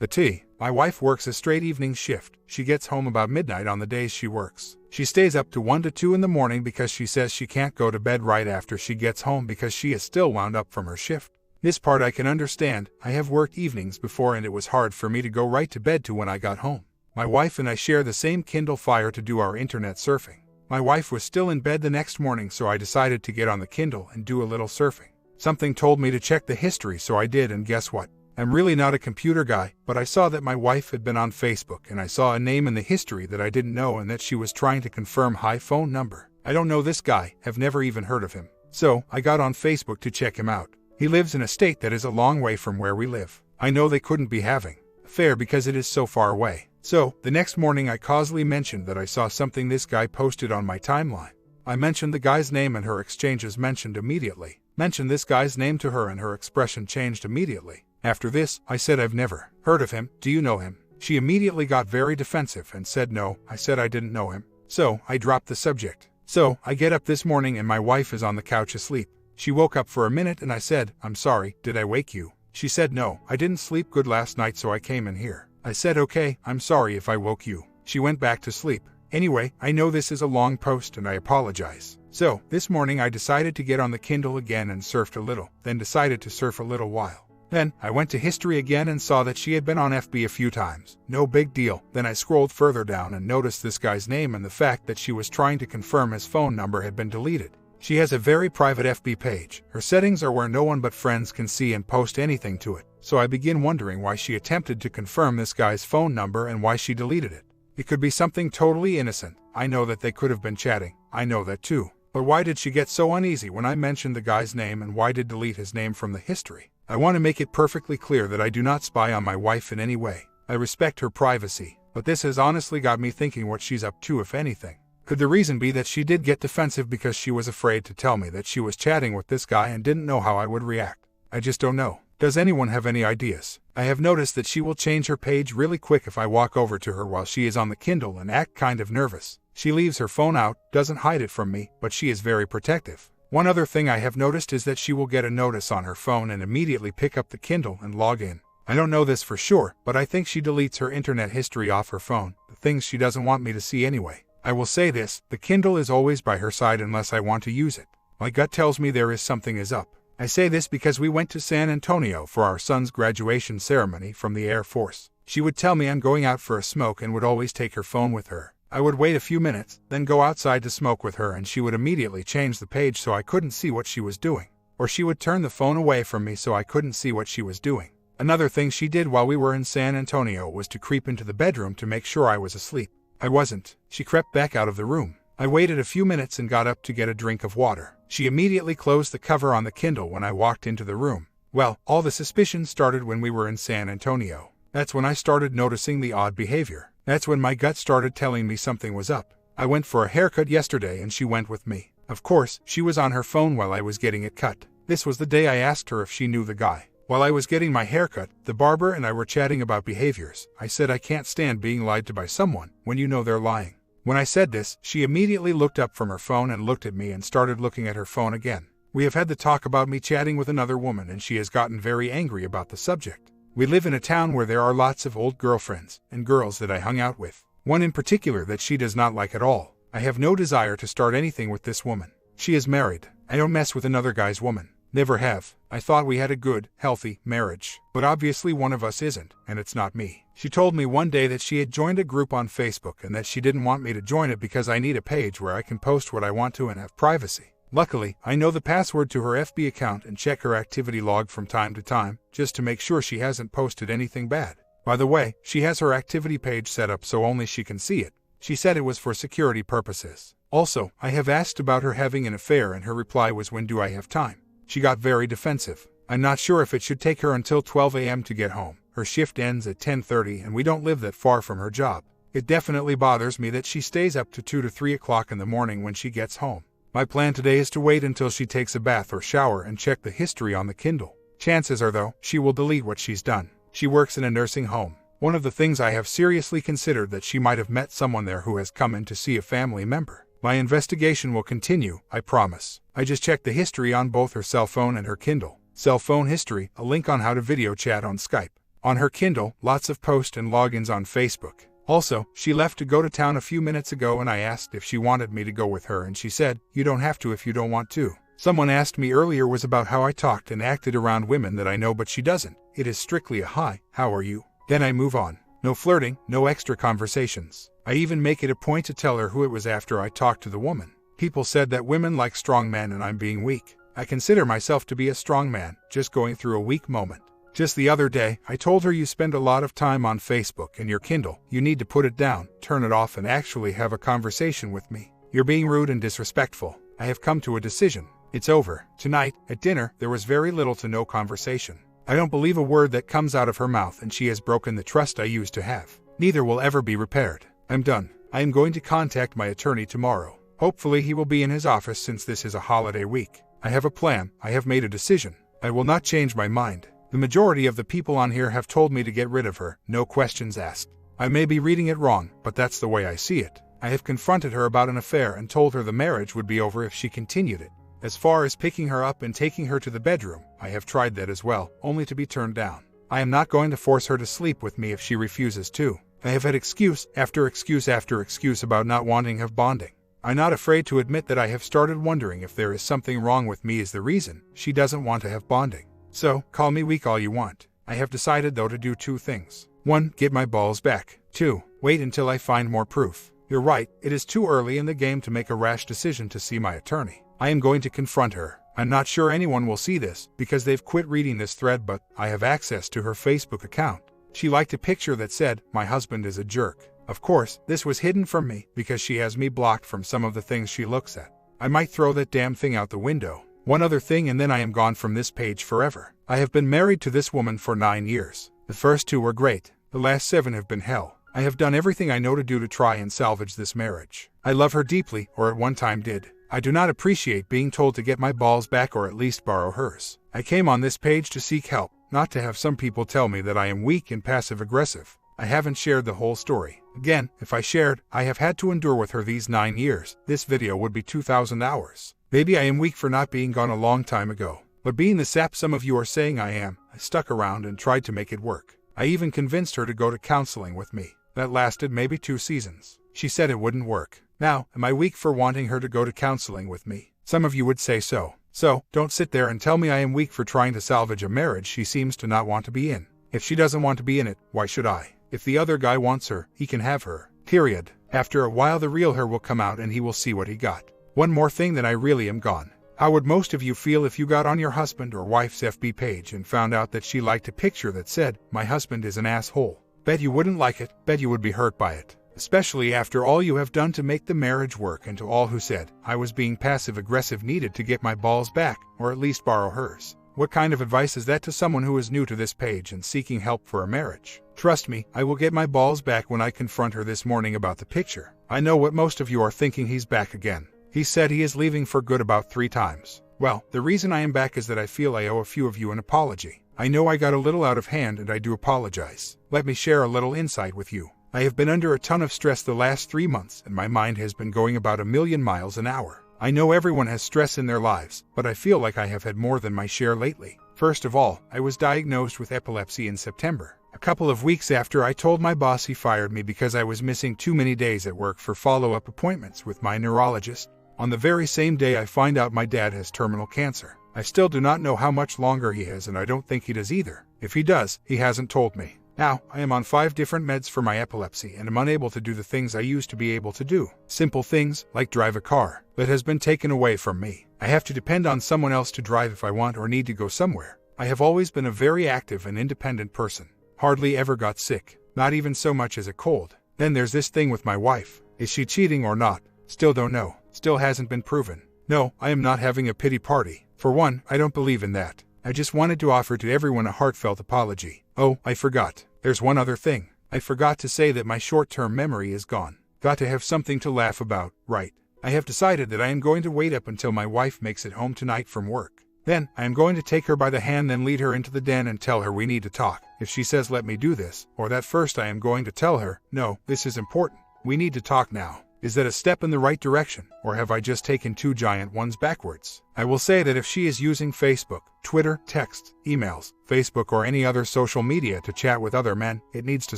The tea. My wife works a straight evening shift. She gets home about midnight on the days she works. She stays up to 1 to 2 in the morning because she says she can't go to bed right after she gets home because she is still wound up from her shift. This part I can understand. I have worked evenings before and it was hard for me to go right to bed when I got home. My wife and I share the same Kindle Fire to do our internet surfing. My wife was still in bed the next morning, so I decided to get on the Kindle and do a little surfing. Something told me to check the history, so I did, and guess what? I'm really not a computer guy, but I saw that my wife had been on Facebook and I saw a name in the history that I didn't know and that she was trying to confirm high phone number. I don't know this guy, have never even heard of him. So, I got on Facebook to check him out. He lives in a state that is a long way from where we live. I know they couldn't be having an affair because it is so far away. So, the next morning I causally mentioned that I saw something this guy posted on my timeline. I mentioned the guy's name and her exchanges mentioned immediately. Mentioned this guy's name to her and her expression changed immediately. After this, I said I've never heard of him, do you know him? She immediately got very defensive and said no. I said I didn't know him. So, I dropped the subject. So, I get up this morning and my wife is on the couch asleep. She woke up for a minute and I said, I'm sorry, did I wake you? She said no, I didn't sleep good last night so I came in here. I said okay, I'm sorry if I woke you. She went back to sleep. Anyway, I know this is a long post and I apologize. So, this morning I decided to get on the Kindle again and surfed a little, then decided to surf a little while. Then, I went to history again and saw that she had been on FB a few times. No big deal. Then I scrolled further down and noticed this guy's name and the fact that she was trying to confirm his phone number had been deleted. She has a very private FB page. Her settings are where no one but friends can see and post anything to it. So I begin wondering why she attempted to confirm this guy's phone number and why she deleted it. It could be something totally innocent. I know that they could have been chatting. I know that too. But why did she get so uneasy when I mentioned the guy's name and why did delete his name from the history? I want to make it perfectly clear that I do not spy on my wife in any way. I respect her privacy. But this has honestly got me thinking what she's up to, if anything. Could the reason be that she did get defensive because she was afraid to tell me that she was chatting with this guy and didn't know how I would react? I just don't know. Does anyone have any ideas? I have noticed that she will change her page really quick if I walk over to her while she is on the Kindle and act kind of nervous. She leaves her phone out, doesn't hide it from me, but she is very protective. One other thing I have noticed is that she will get a notice on her phone and immediately pick up the Kindle and log in. I don't know this for sure, but I think she deletes her internet history off her phone, the things she doesn't want me to see anyway. I will say this, the Kindle is always by her side unless I want to use it. My gut tells me there is something is up. I say this because we went to San Antonio for our son's graduation ceremony from the Air Force. She would tell me I'm going out for a smoke and would always take her phone with her. I would wait a few minutes, then go outside to smoke with her and she would immediately change the page so I couldn't see what she was doing. Or she would turn the phone away from me so I couldn't see what she was doing. Another thing she did while we were in San Antonio was to creep into the bedroom to make sure I was asleep. I wasn't. She crept back out of the room. I waited a few minutes and got up to get a drink of water. She immediately closed the cover on the Kindle when I walked into the room. Well, all the suspicion started when we were in San Antonio. That's when I started noticing the odd behavior. That's when my gut started telling me something was up. I went for a haircut yesterday and she went with me. Of course, she was on her phone while I was getting it cut. This was the day I asked her if she knew the guy. While I was getting my haircut, the barber and I were chatting about behaviors. I said I can't stand being lied to by someone when you know they're lying. When I said this, she immediately looked up from her phone and looked at me and started looking at her phone again. We have had the talk about me chatting with another woman and she has gotten very angry about the subject. We live in a town where there are lots of old girlfriends and girls that I hung out with. One in particular that she does not like at all. I have no desire to start anything with this woman. She is married. I don't mess with another guy's woman. Never have. I thought we had a good, healthy marriage. But obviously one of us isn't, and it's not me. She told me one day that she had joined a group on Facebook and that she didn't want me to join it because I need a page where I can post what I want to and have privacy. Luckily, I know the password to her FB account and check her activity log from time to time, just to make sure she hasn't posted anything bad. By the way, she has her activity page set up so only she can see it. She said it was for security purposes. Also, I have asked about her having an affair and her reply was, when do I have time? She got very defensive. I'm not sure if it should take her until 12 a.m. to get home. Her shift ends at 10:30 and we don't live that far from her job. It definitely bothers me that she stays up to 2 to 3 o'clock in the morning when she gets home. My plan today is to wait until she takes a bath or shower and check the history on the Kindle. Chances are, though, she will delete what she's done. She works in a nursing home. One of the things I have seriously considered that she might have met someone there who has come in to see a family member. My investigation will continue, I promise. I just checked the history on both her cell phone and her Kindle. Cell phone history, a link on how to video chat on Skype. On her Kindle, lots of posts and logins on Facebook. Also, she left to go to town a few minutes ago and I asked if she wanted me to go with her and she said, "You don't have to if you don't want to." Someone asked me earlier was about how I talked and acted around women that I know but she doesn't. It is strictly a hi, how are you? Then I move on. No flirting, no extra conversations. I even make it a point to tell her who it was after I talked to the woman. People said that women like strong men and I'm being weak. I consider myself to be a strong man, just going through a weak moment. Just the other day, I told her you spend a lot of time on Facebook and your Kindle. You need to put it down, turn it off and actually have a conversation with me. You're being rude and disrespectful. I have come to a decision. It's over. Tonight, at dinner, there was very little to no conversation. I don't believe a word that comes out of her mouth and she has broken the trust I used to have. Neither will ever be repaired. I'm done. I am going to contact my attorney tomorrow. Hopefully he will be in his office since this is a holiday week. I have a plan. I have made a decision. I will not change my mind. The majority of the people on here have told me to get rid of her, no questions asked. I may be reading it wrong, but that's the way I see it. I have confronted her about an affair and told her the marriage would be over if she continued it. As far as picking her up and taking her to the bedroom, I have tried that as well, only to be turned down. I am not going to force her to sleep with me if she refuses to. I have had excuse after excuse after excuse about not wanting to have bonding. I'm not afraid to admit that I have started wondering if there is something wrong with me is the reason she doesn't want to have bonding. So, call me weak all you want. I have decided though to do 2 things. 1. Get my balls back. 2. Wait until I find more proof. You're right, it is too early in the game to make a rash decision to see my attorney. I am going to confront her. I'm not sure anyone will see this, because they've quit reading this thread but I have access to her Facebook account. She liked a picture that said, "My husband is a jerk." Of course, this was hidden from me, because she has me blocked from some of the things she looks at. I might throw that damn thing out the window. One other thing and then I am gone from this page forever. I have been married to this woman for 9 years. The first 2 were great. The last 7 have been hell. I have done everything I know to do to try and salvage this marriage. I love her deeply, or at one time did. I do not appreciate being told to get my balls back or at least borrow hers. I came on this page to seek help, not to have some people tell me that I am weak and passive-aggressive. I haven't shared the whole story. Again, if I shared, I have had to endure with her these 9 years. This video would be 2,000 hours. Maybe I am weak for not being gone a long time ago. But being the sap some of you are saying I am, I stuck around and tried to make it work. I even convinced her to go to counseling with me. That lasted maybe 2 seasons. She said it wouldn't work. Now, am I weak for wanting her to go to counseling with me? Some of you would say so. So, don't sit there and tell me I am weak for trying to salvage a marriage she seems to not want to be in. If she doesn't want to be in it, why should I? If the other guy wants her, he can have her. Period. After a while the real her will come out and he will see what he got. One more thing then I really am gone. How would most of you feel if you got on your husband or wife's FB page and found out that she liked a picture that said, "My husband is an asshole"? Bet you wouldn't like it, bet you would be hurt by it. Especially after all you have done to make the marriage work, and to all who said I was being passive-aggressive needed to get my balls back, or at least borrow hers. What kind of advice is that to someone who is new to this page and seeking help for a marriage? Trust me, I will get my balls back when I confront her this morning about the picture. I know what most of you are thinking, he's back again. He said he is leaving for good about 3 times. Well, the reason I am back is that I feel I owe a few of you an apology. I know I got a little out of hand and I do apologize. Let me share a little insight with you. I have been under a ton of stress the last 3 months and my mind has been going about 1,000,000 miles an hour. I know everyone has stress in their lives, but I feel like I have had more than my share lately. First of all, I was diagnosed with epilepsy in September. A couple of weeks after I told my boss he fired me because I was missing too many days at work for follow-up appointments with my neurologist. On the very same day I find out my dad has terminal cancer. I still do not know how much longer he has and I don't think he does either. If he does, he hasn't told me. Now, I am on 5 different meds for my epilepsy and am unable to do the things I used to be able to do. Simple things, like drive a car, that has been taken away from me. I have to depend on someone else to drive if I want or need to go somewhere. I have always been a very active and independent person. Hardly ever got sick, not even so much as a cold. Then there's this thing with my wife. Is she cheating or not? Still don't know. Still hasn't been proven. No, I am not having a pity party. For one, I don't believe in that. I just wanted to offer to everyone a heartfelt apology. Oh, I forgot. There's one other thing. I forgot to say that my short-term memory is gone. Got to have something to laugh about, right? I have decided that I am going to wait up until my wife makes it home tonight from work. Then, I am going to take her by the hand and lead her into the den and tell her we need to talk. If she says let me do this, or that first I am going to tell her, no, this is important. We need to talk now. Is that a step in the right direction, or have I just taken 2 giant ones backwards? I will say that if she is using Facebook, Twitter, text, emails, Facebook or any other social media to chat with other men, it needs to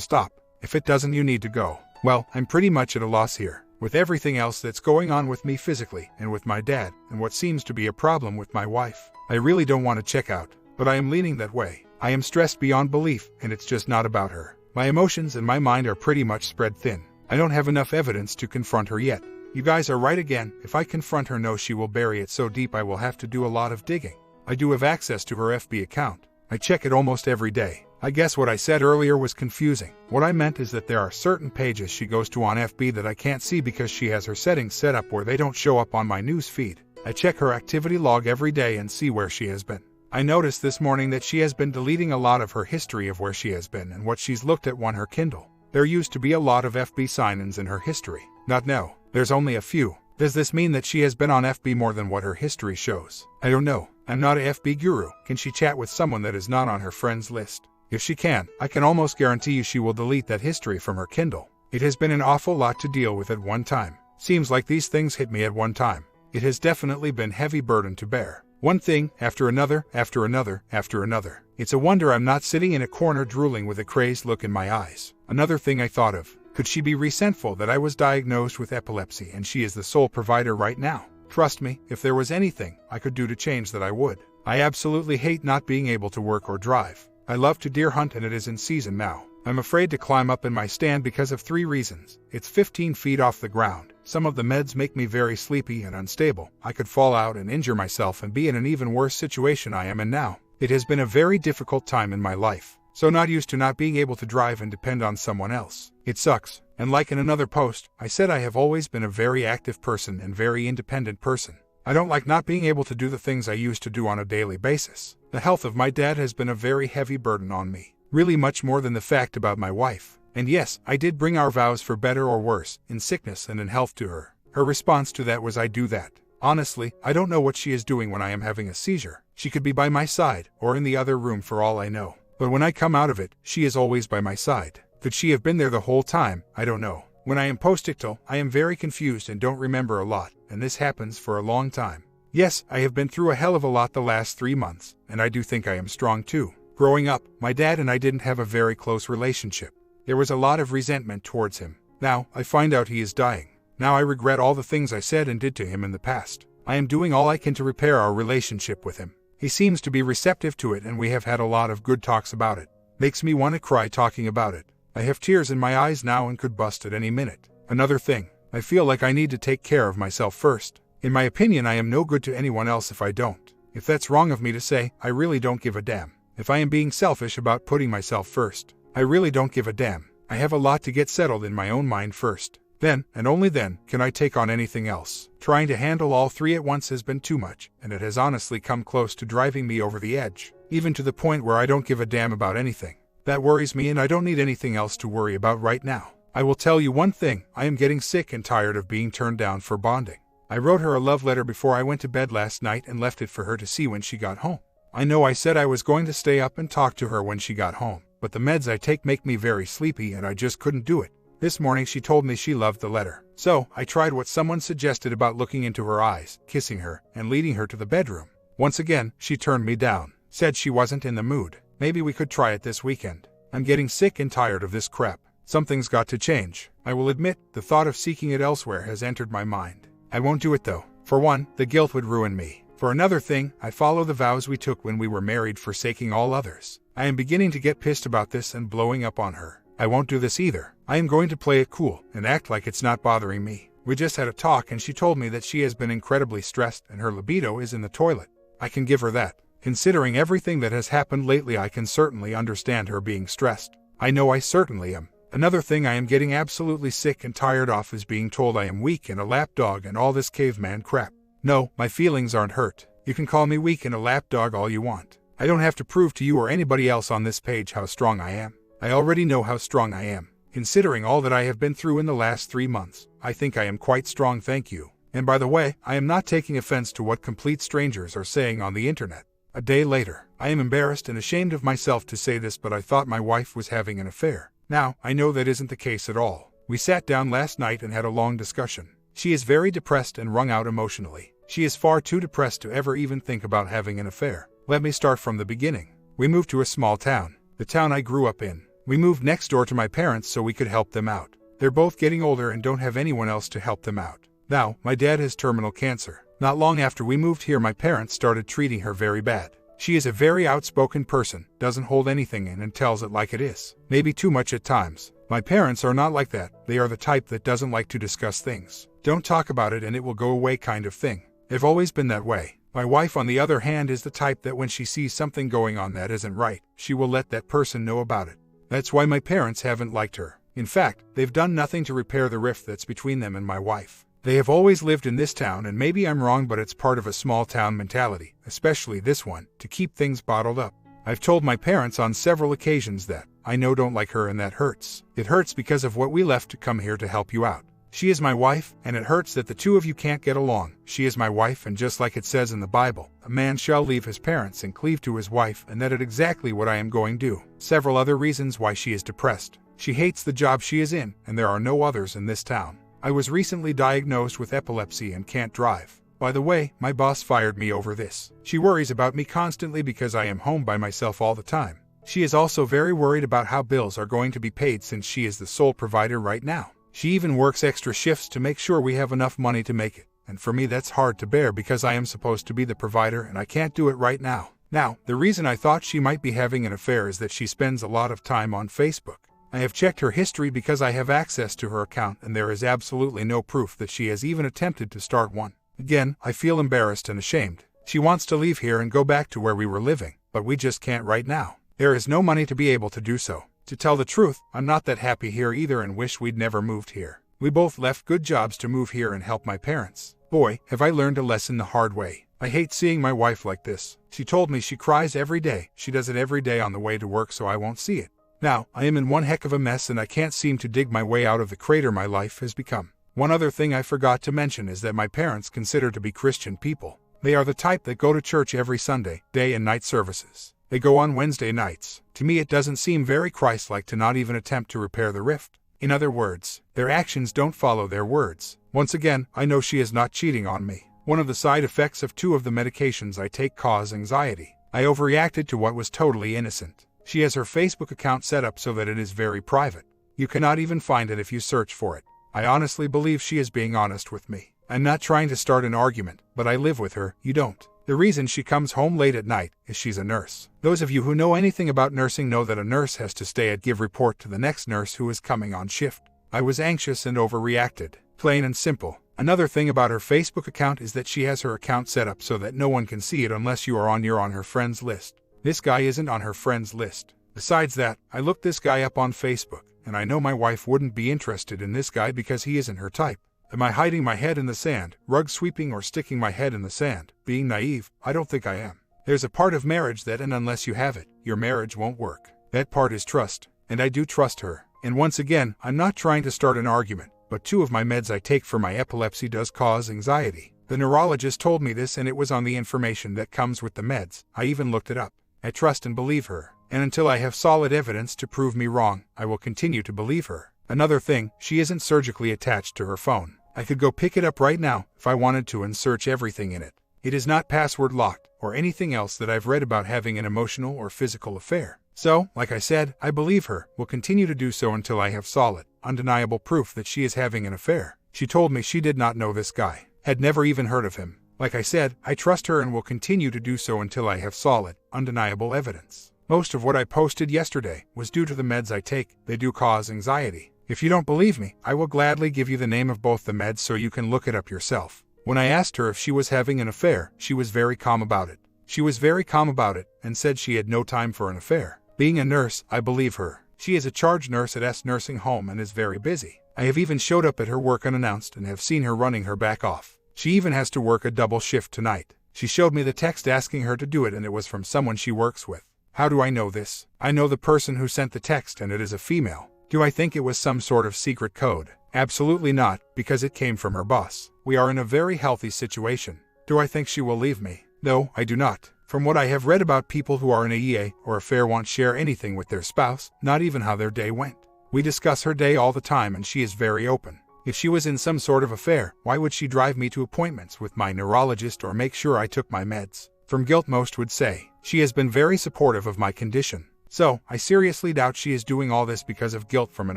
stop. If it doesn't, you need to go. Well, I'm pretty much at a loss here. With everything else that's going on with me physically, and with my dad, and what seems to be a problem with my wife, I really don't want to check out, but I am leaning that way. I am stressed beyond belief, and it's just not about her. My emotions and my mind are pretty much spread thin. I don't have enough evidence to confront her yet. You guys are right again. If I confront her, no, she will bury it so deep I will have to do a lot of digging. I do have access to her FB account. I check it almost every day. I guess what I said earlier was confusing. What I meant is that there are certain pages she goes to on FB that I can't see because she has her settings set up where they don't show up on my news feed. I check her activity log every day and see where she has been. I noticed this morning that she has been deleting a lot of her history of where she has been and what she's looked at on her Kindle. There used to be a lot of FB sign-ins in her history. Not now. There's only a few. Does this mean that she has been on FB more than what her history shows? I don't know. I'm not a FB guru. Can she chat with someone that is not on her friends list? If she can, I can almost guarantee you she will delete that history from her Kindle. It has been an awful lot to deal with at one time. Seems like these things hit me at one time. It has definitely been a heavy burden to bear. One thing, after another, after another, after another. It's a wonder I'm not sitting in a corner drooling with a crazed look in my eyes. Another thing I thought of. Could she be resentful that I was diagnosed with epilepsy and she is the sole provider right now? Trust me, if there was anything I could do to change that, I would. I absolutely hate not being able to work or drive. I love to deer hunt and it is in season now. I'm afraid to climb up in my stand because of 3 reasons. It's 15 feet off the ground. Some of the meds make me very sleepy and unstable. I could fall out and injure myself and be in an even worse situation I am in now. It has been a very difficult time in my life. So not used to not being able to drive and depend on someone else. It sucks. And like in another post, I said I have always been a very active person and very independent person. I don't like not being able to do the things I used to do on a daily basis. The health of my dad has been a very heavy burden on me. Really much more than the fact about my wife. And yes, I did bring our vows for better or worse, in sickness and in health to her. Her response to that was, I do that. Honestly, I don't know what she is doing when I am having a seizure. She could be by my side, or in the other room for all I know. But when I come out of it, she is always by my side. Could she have been there the whole time? I don't know. When I am post-ictal, I am very confused and don't remember a lot, and this happens for a long time. Yes, I have been through a hell of a lot the last 3 months, and I do think I am strong too. Growing up, my dad and I didn't have a very close relationship. There was a lot of resentment towards him. Now, I find out he is dying. Now I regret all the things I said and did to him in the past. I am doing all I can to repair our relationship with him. He seems to be receptive to it and we have had a lot of good talks about it. Makes me want to cry talking about it. I have tears in my eyes now and could bust at any minute. Another thing, I feel like I need to take care of myself first. In my opinion, I am no good to anyone else if I don't. If that's wrong of me to say, I really don't give a damn. If I am being selfish about putting myself first, I really don't give a damn. I have a lot to get settled in my own mind first. Then, and only then, can I take on anything else. Trying to handle all 3 at once has been too much, and it has honestly come close to driving me over the edge, even to the point where I don't give a damn about anything. That worries me and I don't need anything else to worry about right now. I will tell you one thing, I am getting sick and tired of being turned down for bonding. I wrote her a love letter before I went to bed last night and left it for her to see when she got home. I know I said I was going to stay up and talk to her when she got home, but the meds I take make me very sleepy and I just couldn't do it. This morning she told me she loved the letter. So, I tried what someone suggested about looking into her eyes, kissing her, and leading her to the bedroom. Once again, she turned me down, said she wasn't in the mood. Maybe we could try it this weekend. I'm getting sick and tired of this crap. Something's got to change. I will admit, the thought of seeking it elsewhere has entered my mind. I won't do it though. For one, the guilt would ruin me. For another thing, I follow the vows we took when we were married, forsaking all others. I am beginning to get pissed about this and blowing up on her. I won't do this either. I am going to play it cool and act like it's not bothering me. We just had a talk and she told me that she has been incredibly stressed and her libido is in the toilet. I can give her that. Considering everything that has happened lately, I can certainly understand her being stressed. I know I certainly am. Another thing I am getting absolutely sick and tired of is being told I am weak and a lapdog and all this caveman crap. No, my feelings aren't hurt. You can call me weak and a lapdog all you want. I don't have to prove to you or anybody else on this page how strong I am. I already know how strong I am. Considering all that I have been through in the last 3 months, I think I am quite strong, thank you. And by the way, I am not taking offense to what complete strangers are saying on the internet. A day later, I am embarrassed and ashamed of myself to say this, but I thought my wife was having an affair. Now, I know that isn't the case at all. We sat down last night and had a long discussion. She is very depressed and wrung out emotionally. She is far too depressed to ever even think about having an affair. Let me start from the beginning. We moved to a small town, the town I grew up in. We moved next door to my parents so we could help them out. They're both getting older and don't have anyone else to help them out. Now, my dad has terminal cancer. Not long after we moved here, my parents started treating her very bad. She is a very outspoken person, doesn't hold anything in and tells it like it is. Maybe too much at times. My parents are not like that. They are the type that doesn't like to discuss things. Don't talk about it and it will go away kind of thing. They've always been that way. My wife, on the other hand, is the type that when she sees something going on that isn't right, she will let that person know about it. That's why my parents haven't liked her. In fact, they've done nothing to repair the rift that's between them and my wife. They have always lived in this town, and maybe I'm wrong, but it's part of a small town mentality, especially this one, to keep things bottled up. I've told my parents on several occasions that I know don't like her and that hurts. It hurts because of what we left to come here to help you out. She is my wife, and it hurts that the two of you can't get along. She is my wife, and just like it says in the Bible, a man shall leave his parents and cleave to his wife, and that is exactly what I am going to do. Several other reasons why she is depressed. She hates the job she is in, and there are no others in this town. I was recently diagnosed with epilepsy and can't drive. By the way, my boss fired me over this. She worries about me constantly because I am home by myself all the time. She is also very worried about how bills are going to be paid since she is the sole provider right now. She even works extra shifts to make sure we have enough money to make it. And for me that's hard to bear because I am supposed to be the provider and I can't do it right now. Now, the reason I thought she might be having an affair is that she spends a lot of time on Facebook. I have checked her history because I have access to her account and there is absolutely no proof that she has even attempted to start one. Again, I feel embarrassed and ashamed. She wants to leave here and go back to where we were living, but we just can't right now. There is no money to be able to do so. To tell the truth, I'm not that happy here either and wish we'd never moved here. We both left good jobs to move here and help my parents. Boy, have I learned a lesson the hard way. I hate seeing my wife like this. She told me she cries every day. She does it every day on the way to work so I won't see it. Now, I am in one heck of a mess and I can't seem to dig my way out of the crater my life has become. One other thing I forgot to mention is that my parents consider to be Christian people. They are the type that go to church every Sunday, day and night services. They go on Wednesday nights. To me it doesn't seem very Christ-like to not even attempt to repair the rift. In other words, their actions don't follow their words. Once again, I know she is not cheating on me. One of the side effects of 2 of the medications I take cause anxiety. I overreacted to what was totally innocent. She has her Facebook account set up so that it is very private. You cannot even find it if you search for it. I honestly believe she is being honest with me. I'm not trying to start an argument, but I live with her, you don't. The reason she comes home late at night is she's a nurse. Those of you who know anything about nursing know that a nurse has to stay at give report to the next nurse who is coming on shift. I was anxious and overreacted. Plain and simple. Another thing about her Facebook account is that she has her account set up so that no one can see it unless you're on her friends list. This guy isn't on her friends list. Besides that, I looked this guy up on Facebook, and I know my wife wouldn't be interested in this guy because he isn't her type. Am I hiding my head in the sand, rug sweeping or sticking my head in the sand, being naive? I don't think I am. There's a part of marriage that and unless you have it, your marriage won't work. That part is trust, and I do trust her. And once again, I'm not trying to start an argument, but 2 of my meds I take for my epilepsy does cause anxiety. The neurologist told me this and it was on the information that comes with the meds. I even looked it up. I trust and believe her, and until I have solid evidence to prove me wrong, I will continue to believe her. Another thing, she isn't surgically attached to her phone. I could go pick it up right now if I wanted to and search everything in it. It is not password locked or anything else that I've read about having an emotional or physical affair. So, like I said, I believe her, will continue to do so until I have solid, undeniable proof that she is having an affair. She told me she did not know this guy, had never even heard of him. Like I said, I trust her and will continue to do so until I have solid, undeniable evidence. Most of what I posted yesterday was due to the meds I take. They do cause anxiety. If you don't believe me, I will gladly give you the name of both the meds so you can look it up yourself. When I asked her if she was having an affair, she was very calm about it. She was very calm about it and said she had no time for an affair. Being a nurse, I believe her. She is a charge nurse at S nursing home and is very busy. I have even showed up at her work unannounced and have seen her running her back off. She even has to work a double shift tonight. She showed me the text asking her to do it and it was from someone she works with. How do I know this? I know the person who sent the text and it is a female. Do I think it was some sort of secret code? Absolutely not, because it came from her boss. We are in a very healthy situation. Do I think she will leave me? No, I do not. From what I have read about people who are in a EA or affair won't share anything with their spouse, not even how their day went. We discuss her day all the time and she is very open. If she was in some sort of affair, why would she drive me to appointments with my neurologist or make sure I took my meds? From guilt, most would say. She has been very supportive of my condition. So, I seriously doubt she is doing all this because of guilt from an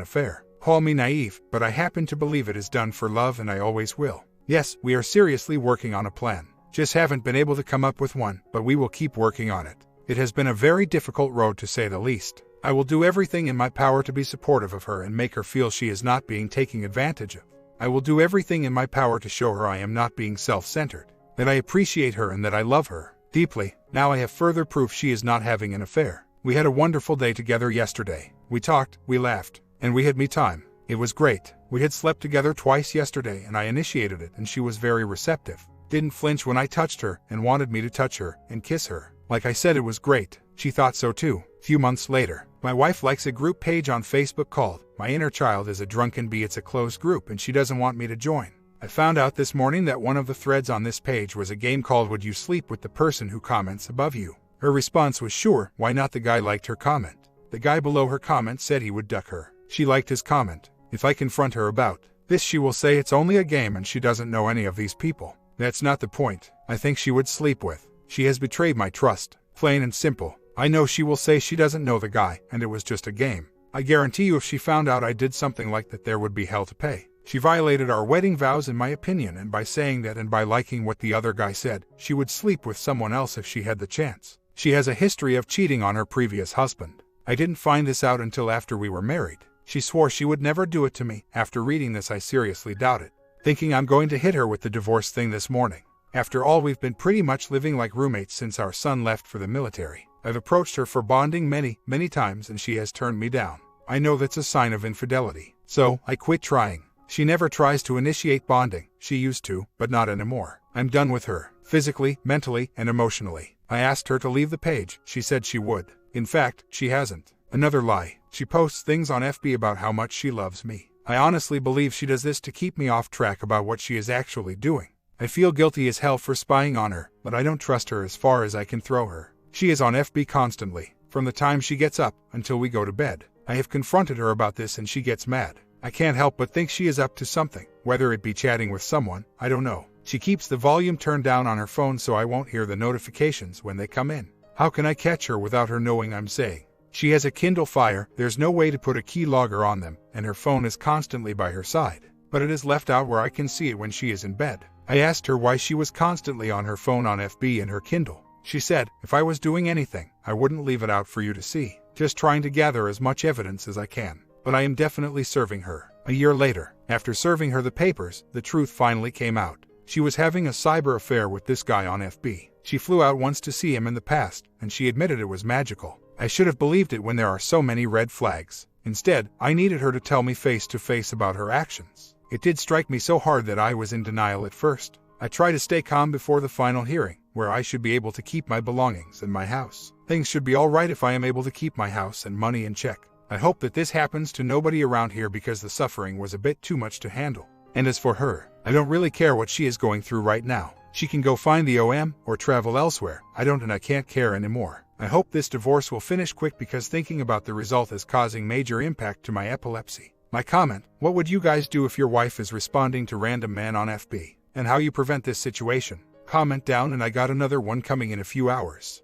affair. Call me naive, but I happen to believe it is done for love and I always will. Yes, we are seriously working on a plan. Just haven't been able to come up with one, but we will keep working on it. It has been a very difficult road to say the least. I will do everything in my power to be supportive of her and make her feel she is not being taken advantage of. I will do everything in my power to show her I am not being self-centered, that I appreciate her and that I love her deeply. Now I have further proof she is not having an affair. We had a wonderful day together yesterday. We talked, we laughed, and we had me time. It was great. We had slept together twice yesterday and I initiated it and she was very receptive. Didn't flinch when I touched her and wanted me to touch her and kiss her. Like I said, it was great. She thought so too. Few months later, my wife likes a group page on Facebook called My Inner Child is a Drunken Bee. It's a closed group and she doesn't want me to join. I found out this morning that one of the threads on this page was a game called Would You Sleep with the Person Who Comments Above You? Her response was sure, why not? The guy liked her comment. The guy below her comment said he would duck her. She liked his comment. If I confront her about this, she will say it's only a game and she doesn't know any of these people. That's not the point. I think she would sleep with. She has betrayed my trust. Plain and simple. I know she will say she doesn't know the guy and it was just a game. I guarantee you if she found out I did something like that, there would be hell to pay. She violated our wedding vows in my opinion, and by saying that and by liking what the other guy said, she would sleep with someone else if she had the chance. She has a history of cheating on her previous husband. I didn't find this out until after we were married. She swore she would never do it to me. After reading this, I seriously doubt it. Thinking I'm going to hit her with the divorce thing this morning. After all, we've been pretty much living like roommates since our son left for the military. I've approached her for bonding many times and she has turned me down. I know that's a sign of infidelity. So, I quit trying. She never tries to initiate bonding. She used to, but not anymore. I'm done with her. Physically, mentally, and emotionally. I asked her to leave the page. She said she would. In fact, she hasn't. Another lie. She posts things on FB about how much she loves me. I honestly believe she does this to keep me off track about what she is actually doing. I feel guilty as hell for spying on her, but I don't trust her as far as I can throw her. She is on FB constantly, from the time she gets up until we go to bed. I have confronted her about this and she gets mad. I can't help but think she is up to something, whether it be chatting with someone, I don't know. She keeps the volume turned down on her phone so I won't hear the notifications when they come in. How can I catch her without her knowing I'm saying? She has a Kindle Fire, there's no way to put a keylogger on them, and her phone is constantly by her side. But it is left out where I can see it when she is in bed. I asked her why she was constantly on her phone on FB and her Kindle. She said, if I was doing anything, I wouldn't leave it out for you to see. Just trying to gather as much evidence as I can. But I am definitely serving her. A year later, after serving her the papers, the truth finally came out. She was having a cyber affair with this guy on FB. She flew out once to see him in the past, and she admitted it was magical. I should have believed it when there are so many red flags. Instead, I needed her to tell me face to face about her actions. It did strike me so hard that I was in denial at first. I try to stay calm before the final hearing, where I should be able to keep my belongings and my house. Things should be all right if I am able to keep my house and money in check. I hope that this happens to nobody around here because the suffering was a bit too much to handle. And as for her, I don't really care what she is going through right now. She can go find the OM or travel elsewhere. I don't and I can't care anymore. I hope this divorce will finish quick because thinking about the result is causing major impact to my epilepsy. My comment, what would you guys do if your wife is responding to random man on FB? And how you prevent this situation? Comment down and I got another one coming in a few hours.